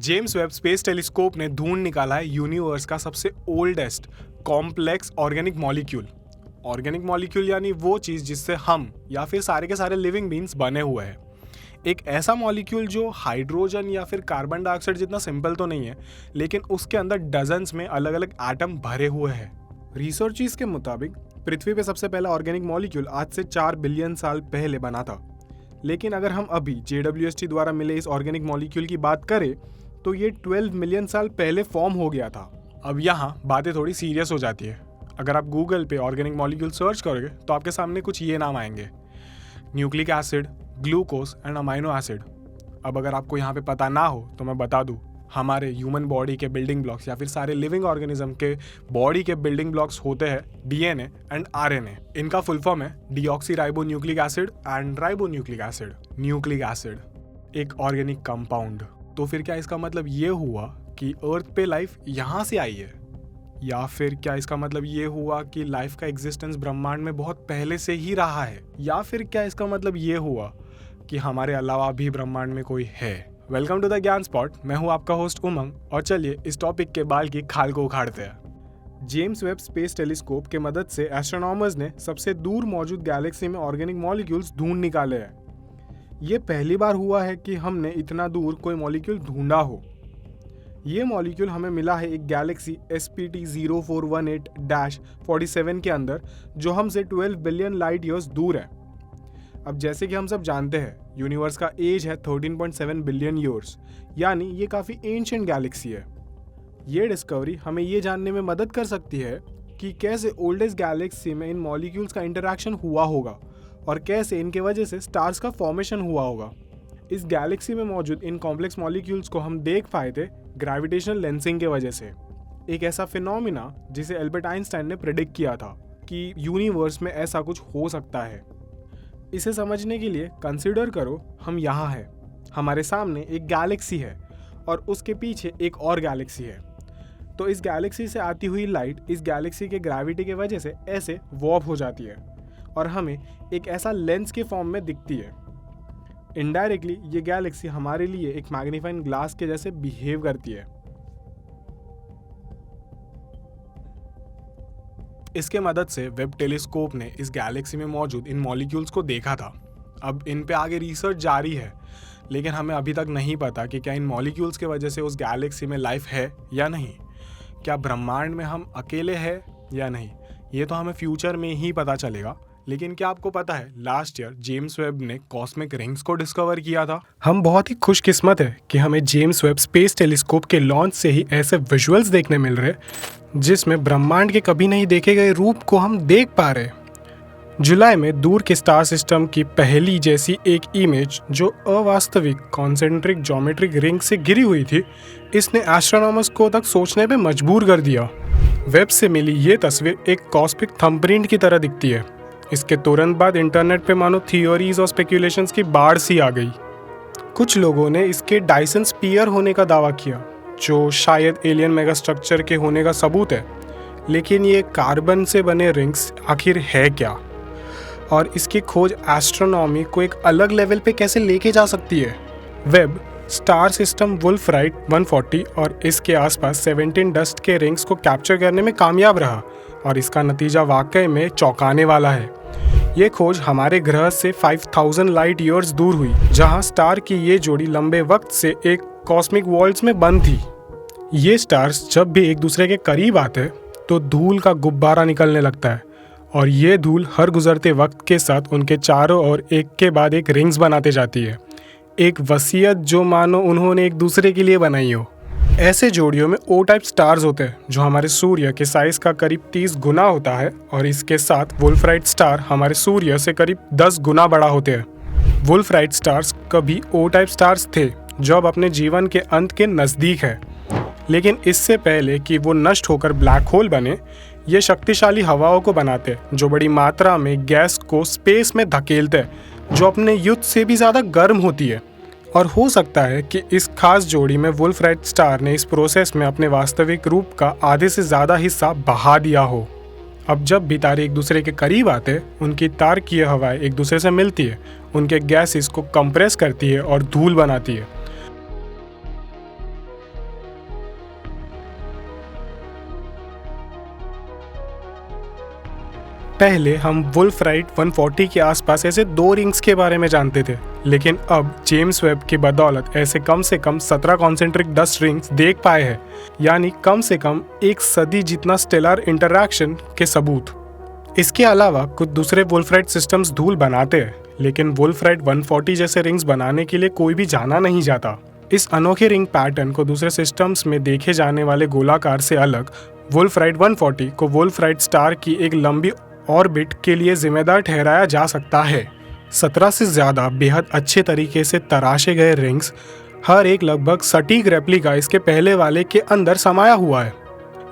James Webb space telescope ने ढूंढ निकाला है यूनिवर्स का सबसे oldest complex organic molecule. Organic molecule यानी वो चीज़ जिससे हम या फिर सारे के सारे लिविंग बींग्स बने हुए हैं। एक ऐसा मॉलिक्यूल जो हाइड्रोजन या फिर कार्बन डाइऑक्साइड जितना सिंपल तो नहीं है, लेकिन उसके अंदर डजन्स में अलग अलग एटम भरे हुए हैं। रिसर्चर्स के मुताबिक पृथ्वी पे सबसे पहला ऑर्गेनिक मॉलिक्यूल आज से 4 बिलियन साल पहले बना था। लेकिन अगर हम अभी JWST द्वारा मिले इस ऑर्गेनिक मॉलिक्यूल की बात करें तो ये 12 मिलियन साल पहले फॉर्म हो गया था। अब यहाँ बातें थोड़ी सीरियस हो जाती है। अगर आप गूगल पे ऑर्गेनिक मॉलिक्यूल सर्च करोगे तो आपके सामने कुछ ये नाम आएंगे: nucleic acid, glucose and amino acid. अब अगर आपको यहाँ पे पता ना हो तो मैं बता दूँ, हमारे ह्यूमन बॉडी के बिल्डिंग ब्लॉक्स या फिर सारे लिविंग ऑर्गेनिज्म के बॉडी के बिल्डिंग ब्लॉक्स होते हैं DNA एंड RNA। इनका फुल फॉर्म है deoxy ribo nucleic acid and ribo nucleic acid. Nucleic acid एक ऑर्गेनिक कंपाउंड। तो फिर क्या इसका मतलब ये हुआ कि अर्थ पे लाइफ यहाँ से आई है? या फिर क्या इसका मतलब ये हुआ कि लाइफ का एग्जिस्टेंस ब्रह्मांड में बहुत पहले से ही रहा है? या फिर क्या इसका मतलब ये हुआ कि हमारे अलावा भी ब्रह्मांड में कोई है? वेलकम टू द ज्ञान स्पॉट। मैं हूँ आपका होस्ट उमंग, और चलिए इस टॉपिक के बाल की खाल को उखाड़ते हैं। जेम्स वेब स्पेस टेलीस्कोप के मदद से एस्ट्रोनॉमर्स ने सबसे दूर मौजूद गैलेक्सी में ऑर्गेनिक मॉलिक्यूल्स ढूंढ निकाले हैं। ये पहली बार हुआ है कि हमने इतना दूर कोई मॉलिक्यूल ढूंढा हो। ये मॉलिक्यूल हमें मिला है एक गैलेक्सी SPT 0418-47 के अंदर, जो हमसे 12 बिलियन लाइट ईयर्स दूर है। अब जैसे कि हम सब जानते हैं, यूनिवर्स का एज है 13.7 बिलियन ईयर्स, यानी ये काफ़ी एंशिएंट गैलेक्सी है। ये डिस्कवरी हमें ये जानने में मदद कर सकती है कि कैसे ओल्डेस्ट गैलेक्सी में इन मॉलिक्यूल्स का इंटरैक्शन हुआ होगा और कैसे इनके वजह से स्टार्स का फॉर्मेशन हुआ होगा। इस गैलेक्सी में मौजूद इन कॉम्प्लेक्स मॉलिक्यूल्स को हम देख पाए थे ग्रेविटेशनल लेंसिंग के वजह से, एक ऐसा फिनोमिना जिसे एल्बर्ट आइंस्टाइन ने प्रेडिक्ट किया था कि यूनिवर्स में ऐसा कुछ हो सकता है। इसे समझने के लिए कंसिडर करो, हम यहाँ हैं, हमारे सामने एक गैलेक्सी है और उसके पीछे एक और गैलेक्सी है। तो इस गैलेक्सी से आती हुई लाइट इस गैलेक्सी के ग्रेविटी की वजह से ऐसे वॉर्प हो जाती है और हमें एक ऐसा लेंस के फॉर्म में दिखती है। इनडायरेक्टली ये गैलेक्सी हमारे लिए एक मैग्नीफाइंग ग्लास के जैसे बिहेव करती है। इसके मदद से वेब टेलीस्कोप ने इस गैलेक्सी में मौजूद इन मॉलिक्यूल्स को देखा था। अब इन पे आगे रिसर्च जारी है, लेकिन हमें अभी तक नहीं पता कि क्या इन मॉलिक्यूल्स के वजह से उस गैलेक्सी में लाइफ है या नहीं। क्या ब्रह्मांड में हम अकेले हैं या नहीं, ये तो हमें फ्यूचर में ही पता चलेगा। लेकिन क्या आपको पता है, लास्ट ईयर जेम्स वेब ने कॉस्मिक रिंग्स को डिस्कवर किया था। हम बहुत ही खुशकिस्मत है कि हमें जेम्स वेब स्पेस टेलीस्कोप के लॉन्च से ही ऐसे विजुअल्स देखने मिल रहे जिसमें ब्रह्मांड के कभी नहीं देखे गए रूप को हम देख पा रहे। जुलाई में दूर के स्टार सिस्टम की पहली जैसी एक इमेज जो अवास्तविक कॉन्सेंट्रिक ज्योमेट्रिक रिंग से गिरी हुई थी, इसने एस्ट्रोनॉमर्स को तक सोचने पे मजबूर कर दिया। वेब से मिली ये तस्वीर एक कॉस्मिक थंबप्रिंट की तरह दिखती है। इसके तुरंत बाद इंटरनेट पे मानो थियोरीज और स्पेक्यूलेशंस की बाढ़ सी आ गई। कुछ लोगों ने इसके डायसन स्फीयर होने का दावा किया, जो शायद एलियन मेगा स्ट्रक्चर के होने का सबूत है। लेकिन ये कार्बन से बने रिंग्स आखिर है क्या, और इसकी खोज एस्ट्रोनॉमी को एक अलग लेवल पे कैसे लेके जा सकती है? वेब स्टार सिस्टम वुल्फराइट 140 और इसके आसपास 17 डस्ट के रिंग्स को कैप्चर करने में कामयाब रहा, और इसका नतीजा वाकई में चौंकाने वाला है। ये खोज हमारे ग्रह से 5000 लाइट ईयर्स दूर हुई, जहां स्टार की ये जोड़ी लंबे वक्त से एक कॉस्मिक वॉल्ट्स में बंद थी। ये स्टार्स जब भी एक दूसरे के करीब आते तो धूल का गुब्बारा निकलने लगता है, और ये धूल हर गुजरते वक्त के साथ उनके चारों ओर एक के बाद एक रिंग्स बनाते जाती है। एक वसीयत जो मानो उन्होंने एक दूसरे के लिए बनाई हो। ऐसे जोड़ियों में O टाइप स्टार्स होते हैं, जो हमारे सूर्य के साइज का करीब 30 गुना होता है, और इसके साथ वुल्फराइट स्टार हमारे सूर्य से करीब 10 गुना बड़ा होते हैं। वुल्फराइट स्टार्स कभी O टाइप स्टार्स थे, जो अब अपने जीवन के अंत के नज़दीक है। लेकिन इससे पहले कि वो नष्ट होकर ब्लैक होल बने, ये शक्तिशाली हवाओं को बनाते, जो बड़ी मात्रा में गैस को स्पेस में धकेलते, जो अपने युद्ध से भी ज़्यादा गर्म होती है। और हो सकता है कि इस खास जोड़ी में वुल्फराइट स्टार ने इस प्रोसेस में अपने वास्तविक रूप का आधे से ज़्यादा हिस्सा बहा दिया हो। अब जब भी तारे एक दूसरे के करीब आते, उनकी तारकीय हवाएं एक दूसरे से मिलती है, उनके गैसेस को कंप्रेस करती है और धूल बनाती है। पहले हम वुल्फ्राइट 140 के आसपास ऐसे 2 रिंग्स के बारे में जानते थे, लेकिन अब जेम्स वेब की बदौलत ऐसे कम से कम 17 कॉन्सेंट्रिक डस्ट रिंग्स देख पाए हैं, यानी कम से कम 1 सदी जितना स्टेलर इंटरैक्शन के सबूत। इसके अलावा कुछ दूसरे वुल्फ्राइट सिस्टम्स धूल बनाते हैं, लेकिन वुल्फ्राइट 140 जैसे रिंग्स बनाने के लिए कोई भी जाना नहीं जाता। इस अनोखे रिंग पैटर्न को दूसरे सिस्टम्स में देखे जाने वाले गोलाकार से अलग वुल्फ्राइट 140 को वुल्फ्राइट स्टार की एक लंबी ऑर्बिट के लिए जिम्मेदार ठहराया जा सकता है। 17 से ज़्यादा बेहद अच्छे तरीके से तराशे गए रिंग्स, हर एक लगभग सटीक रेप्लिका इसके पहले वाले के अंदर समाया हुआ है।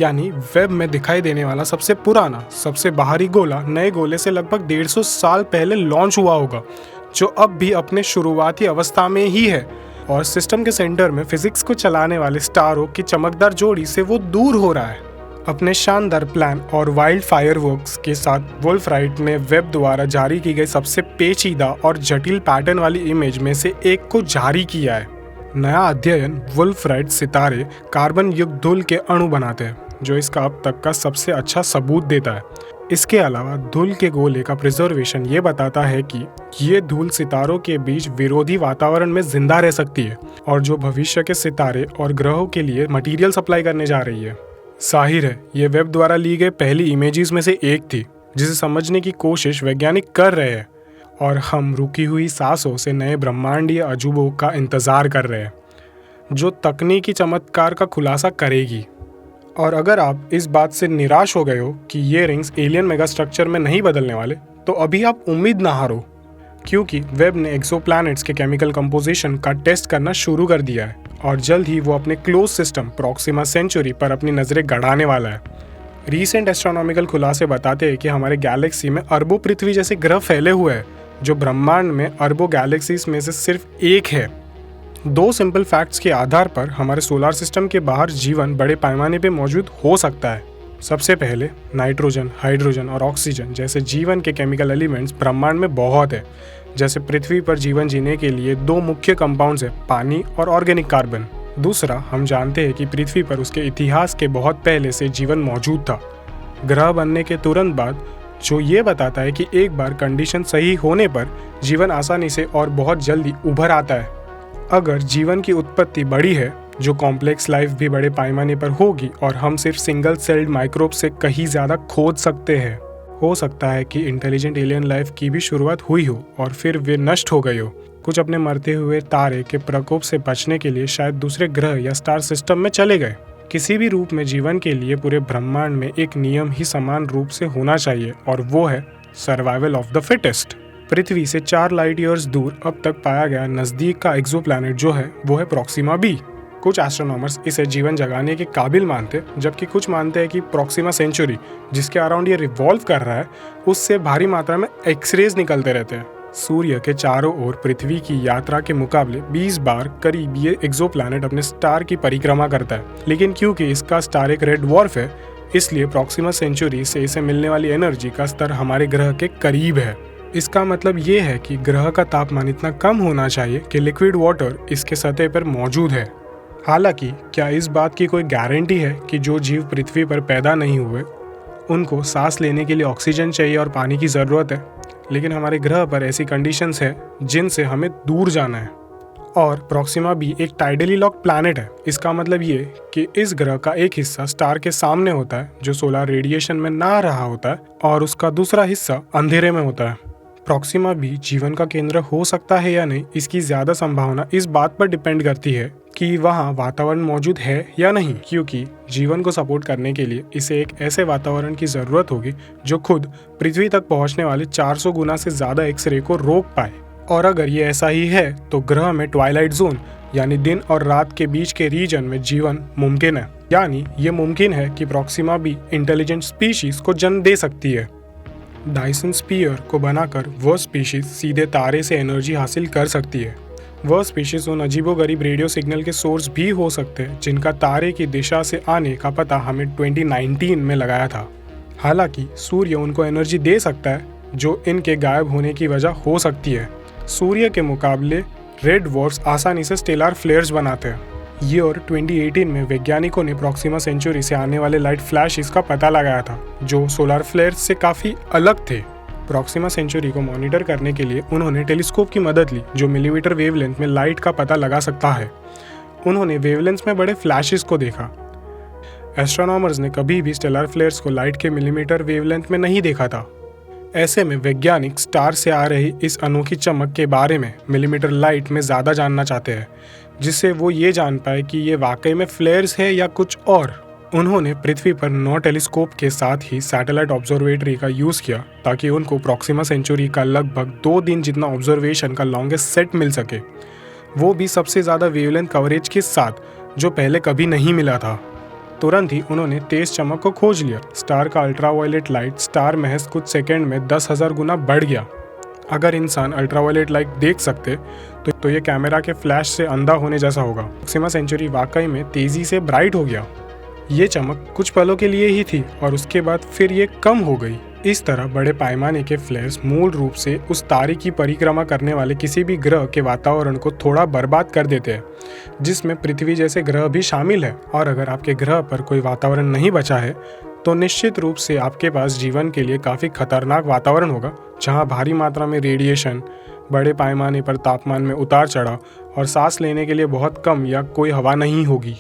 यानी वेब में दिखाई देने वाला सबसे पुराना, सबसे बाहरी गोला नए गोले से लगभग 150 साल पहले लॉन्च हुआ होगा, जो अब भी अपने शुरुआती अवस्था में ही है, और सिस्टम के सेंटर में फिजिक्स को चलाने वाले स्टारों की चमकदार जोड़ी से वो दूर हो रहा है। अपने शानदार प्लान और वाइल्ड फायरवर्क्स के साथ वुल्फ्राइट ने वेब द्वारा जारी की गई सबसे पेचीदा और जटिल पैटर्न वाली इमेज में से एक को जारी किया है। नया अध्ययन वुल्फ्राइट सितारे कार्बन युक्त धूल के अणु बनाते हैं, जो इसका अब तक का सबसे अच्छा सबूत देता है। इसके अलावा धूल के गोले का प्रिजर्वेशन ये बताता है कि ये धूल सितारों के बीच विरोधी वातावरण में जिंदा रह सकती है, और जो भविष्य के सितारे और ग्रहों के लिए मटेरियल सप्लाई करने जा रही है। जाहिर है ये वेब द्वारा ली गई पहली इमेजेस में से एक थी, जिसे समझने की कोशिश वैज्ञानिक कर रहे हैं, और हम रुकी हुई सांसों से नए ब्रह्मांडीय अजूबों का इंतजार कर रहे हैं, जो तकनीकी चमत्कार का खुलासा करेगी। और अगर आप इस बात से निराश हो गए हो कि ये रिंग्स एलियन मेगा स्ट्रक्चर में नहीं बदलने वाले, तो अभी आप उम्मीद ना हारो, क्योंकि वेब ने एक्सोप्लैनेट्स के केमिकल कंपोजिशन का टेस्ट करना शुरू कर दिया है, और जल्द ही वो अपने क्लोज सिस्टम प्रॉक्सिमा सेंचुरी पर अपनी नज़रें गड़ाने वाला है। रीसेंट एस्ट्रोनॉमिकल खुलासे बताते हैं कि हमारे गैलेक्सी में अरबों पृथ्वी जैसे ग्रह फैले हुए हैं, जो ब्रह्मांड में अरबों गैलेक्सीज में से सिर्फ एक है। 2 सिंपल फैक्ट्स के आधार पर हमारे सोलर सिस्टम के बाहर जीवन बड़े पैमाने पर मौजूद हो सकता है। सबसे पहले नाइट्रोजन, हाइड्रोजन और ऑक्सीजन जैसे जीवन के केमिकल एलिमेंट्स ब्रह्मांड में बहुत है। जैसे पृथ्वी पर जीवन जीने के लिए 2 मुख्य कंपाउंड्स हैं, पानी और ऑर्गेनिक कार्बन। दूसरा, हम जानते हैं कि पृथ्वी पर उसके इतिहास के बहुत पहले से जीवन मौजूद था, ग्रह बनने के तुरंत बाद, जो ये बताता है कि एक बार कंडीशन सही होने पर जीवन आसानी से और बहुत जल्दी उभर आता है। अगर जीवन की उत्पत्ति बड़ी है, जो कॉम्प्लेक्स लाइफ भी बड़े पैमाने पर होगी, और हम सिर्फ सिंगल सेल्ड माइक्रोब से कहीं ज़्यादा खोज सकते हैं। हो सकता है कि इंटेलिजेंट एलियन लाइफ की भी शुरुआत हुई हो और फिर वे नष्ट हो गई हो। कुछ अपने मरते हुए तारे के प्रकोप से बचने के लिए शायद दूसरे ग्रह या स्टार सिस्टम में चले गए। किसी भी रूप में जीवन के लिए पूरे ब्रह्मांड में एक नियम ही समान रूप से होना चाहिए, और वो है सर्वाइवल ऑफ द फिटेस्ट। पृथ्वी से 4 लाइट ईयर्स दूर अब तक पाया गया नज़दीक का एक्सोप्लैनेट जो है वो है प्रॉक्सिमा बी। कुछ एस्ट्रोनॉमर्स इसे जीवन जगाने के काबिल मानते, जबकि कुछ मानते हैं कि प्रॉक्सिमा सेंचुरी जिसके अराउंड ये रिवॉल्व कर रहा है, उससे भारी मात्रा में एक्सरेज निकलते रहते हैं। सूर्य के चारों ओर पृथ्वी की यात्रा के मुकाबले 20 बार करीब ये एक्सोप्लैनेट अपने स्टार की परिक्रमा करता है, लेकिन क्योंकि इसका स्टार एक रेड डवार्फ है, इसलिए प्रॉक्सिमा सेंचुरी से इसे मिलने वाली एनर्जी का स्तर हमारे ग्रह के करीब है। इसका मतलब ये है कि ग्रह का तापमान इतना कम होना चाहिए कि लिक्विड वाटर इसके सतह पर मौजूद है। हालांकि क्या इस बात की कोई गारंटी है कि जो जीव पृथ्वी पर पैदा नहीं हुए उनको सांस लेने के लिए ऑक्सीजन चाहिए और पानी की ज़रूरत है? लेकिन हमारे ग्रह पर ऐसी कंडीशंस है जिनसे हमें दूर जाना है, और प्रॉक्सिमा भी एक टाइडली लॉक प्लैनेट है। इसका मतलब ये कि इस ग्रह का एक हिस्सा स्टार के सामने होता है जो सोलर रेडिएशन में ना रहा होता है, और उसका दूसरा हिस्सा अंधेरे में होता है। प्रॉक्सिमा भी जीवन का केंद्र हो सकता है या नहीं, इसकी ज़्यादा संभावना इस बात पर डिपेंड करती है कि वहाँ वातावरण मौजूद है या नहीं, क्योंकि जीवन को सपोर्ट करने के लिए इसे एक ऐसे वातावरण की ज़रूरत होगी जो खुद पृथ्वी तक पहुँचने वाले 400 गुना से ज़्यादा एक्सरे को रोक पाए। और अगर ये ऐसा ही है तो ग्रह में ट्वाइलाइट जोन यानी दिन और रात के बीच के रीजन में जीवन मुमकिन है। यानी ये मुमकिन है कि प्रॉक्सिमा भी इंटेलिजेंट स्पीशीज को जन्म दे सकती है। डायसन स्पीयर को बनाकर वह स्पीशीज सीधे तारे से एनर्जी हासिल कर सकती है। वह स्पीशीज उन अजीबोगरीब रेडियो सिग्नल के सोर्स भी हो सकते हैं जिनका तारे की दिशा से आने का पता हमें 2019 में लगाया था। हालांकि सूर्य उनको एनर्जी दे सकता है जो इनके गायब होने की वजह हो सकती है। सूर्य के मुकाबले रेड डवार्फ्स आसानी से स्टेलर फ्लेयर्स बनाते हैं। ईयर 2018 में वैज्ञानिकों ने प्रॉक्सिमा सेंचुरी से आने वाले लाइट फ्लैशेस का पता लगाया था जो सोलर फ्लेयर्स से काफ़ी अलग थे। प्रॉक्सिमा सेंचुरी को मॉनिटर करने के लिए उन्होंने टेलीस्कोप की मदद ली जो मिलीमीटर वेवलेंथ में लाइट का पता लगा सकता है। उन्होंने वेवलेंथ में बड़े फ्लैशेस को देखा। एस्ट्रोनॉमर्स ने कभी भी स्टेलर फ्लेयर्स को लाइट के मिलीमीटर वेवलेंथ में नहीं देखा था। ऐसे में वैज्ञानिक स्टार से आ रही इस अनोखी चमक के बारे में मिलीमीटर लाइट में ज़्यादा जानना चाहते हैं, जिससे वो ये जान पाए कि ये वाकई में फ्लेयर्स है या कुछ और। उन्होंने पृथ्वी पर 9 टेलीस्कोप के साथ ही सैटेलाइट ऑब्जर्वेटरी का यूज़ किया ताकि उनको प्रॉक्सिमा सेंचुरी का लगभग 2 दिन जितना ऑब्जर्वेशन का लॉन्गेस्ट सेट मिल सके, वो भी सबसे ज़्यादा वेवलेंथ कवरेज के साथ जो पहले कभी नहीं मिला था। तुरंत ही उन्होंने तेज चमक को खोज लिया। स्टार का अल्ट्रावायलेट लाइट स्टार महज कुछ सेकंड में 10,000 गुना बढ़ गया। अगर इंसान अल्ट्रावायलेट लाइट देख सकते तो ये कैमरा के फ्लैश से अंधा होने जैसा होगा। प्रॉक्सिमा सेंचुरी वाकई में तेजी से ब्राइट हो गया। ये चमक कुछ पलों के लिए ही थी और उसके बाद फिर ये कम हो गई। इस तरह बड़े पैमाने के फ्लेयर्स मूल रूप से उस तारे की परिक्रमा करने वाले किसी भी ग्रह के वातावरण को थोड़ा बर्बाद कर देते हैं, जिसमें पृथ्वी जैसे ग्रह भी शामिल है। और अगर आपके ग्रह पर कोई वातावरण नहीं बचा है तो निश्चित रूप से आपके पास जीवन के लिए काफ़ी खतरनाक वातावरण होगा, जहाँ भारी मात्रा में रेडिएशन, बड़े पैमाने पर तापमान में उतार चढ़ाव और सांस लेने के लिए बहुत कम या कोई हवा नहीं होगी।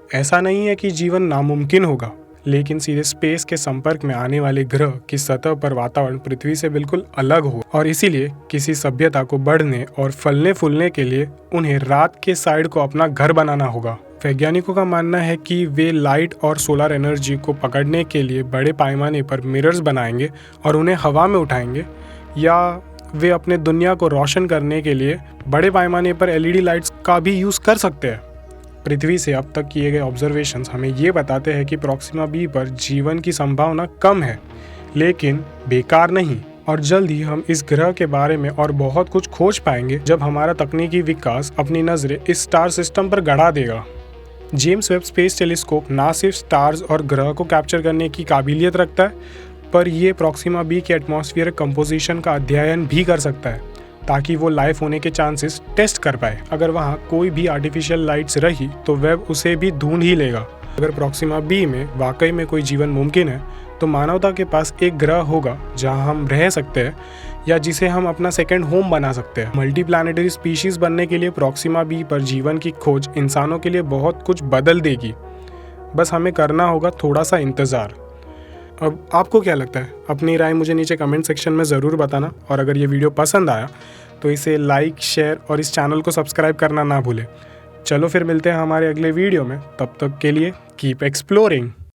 ऐसा नहीं है कि जीवन नामुमकिन होगा, लेकिन सीधे स्पेस के संपर्क में आने वाले ग्रह की सतह पर वातावरण पृथ्वी से बिल्कुल अलग हो और इसीलिए किसी सभ्यता को बढ़ने और फलने फूलने के लिए उन्हें रात के साइड को अपना घर बनाना होगा। वैज्ञानिकों का मानना है कि वे लाइट और सोलर एनर्जी को पकड़ने के लिए बड़े पैमाने पर मिरर्स बनाएंगे और उन्हें हवा में उठाएंगे, या वे अपने दुनिया को रोशन करने के लिए बड़े पैमाने पर LED लाइट्स का भी यूज़ कर सकते हैं। पृथ्वी से अब तक किए गए ऑब्जर्वेशंस हमें ये बताते हैं कि प्रॉक्सिमा बी पर जीवन की संभावना कम है, लेकिन बेकार नहीं। और जल्द ही हम इस ग्रह के बारे में और बहुत कुछ खोज पाएंगे जब हमारा तकनीकी विकास अपनी नज़रें इस स्टार सिस्टम पर गड़ा देगा। जेम्स वेब स्पेस टेलीस्कोप ना सिर्फ स्टार्स और ग्रह को कैप्चर करने की काबिलियत रखता है, पर यह प्रॉक्सिमा बी के एटमॉस्फेरिक कंपोजिशन का अध्ययन भी कर सकता है ताकि वो लाइफ होने के चांसेस टेस्ट कर पाए। अगर वहाँ कोई भी आर्टिफिशियल लाइट्स रही तो वेब उसे भी ढूंढ ही लेगा। अगर प्रॉक्सिमा बी में वाकई में कोई जीवन मुमकिन है तो मानवता के पास एक ग्रह होगा जहाँ हम रह सकते हैं या जिसे हम अपना सेकंड होम बना सकते हैं। मल्टी प्लानेटरी स्पीशीज बनने के लिए प्रॉक्सिमा बी पर जीवन की खोज इंसानों के लिए बहुत कुछ बदल देगी। बस हमें करना होगा थोड़ा सा इंतज़ार। अब आपको क्या लगता है? अपनी राय मुझे नीचे कमेंट सेक्शन में ज़रूर बताना, और अगर ये वीडियो पसंद आया तो इसे लाइक, शेयर और इस चैनल को सब्सक्राइब करना ना भूलें। चलो फिर मिलते हैं हमारे अगले वीडियो में। तब तक के लिए कीप एक्सप्लोरिंग।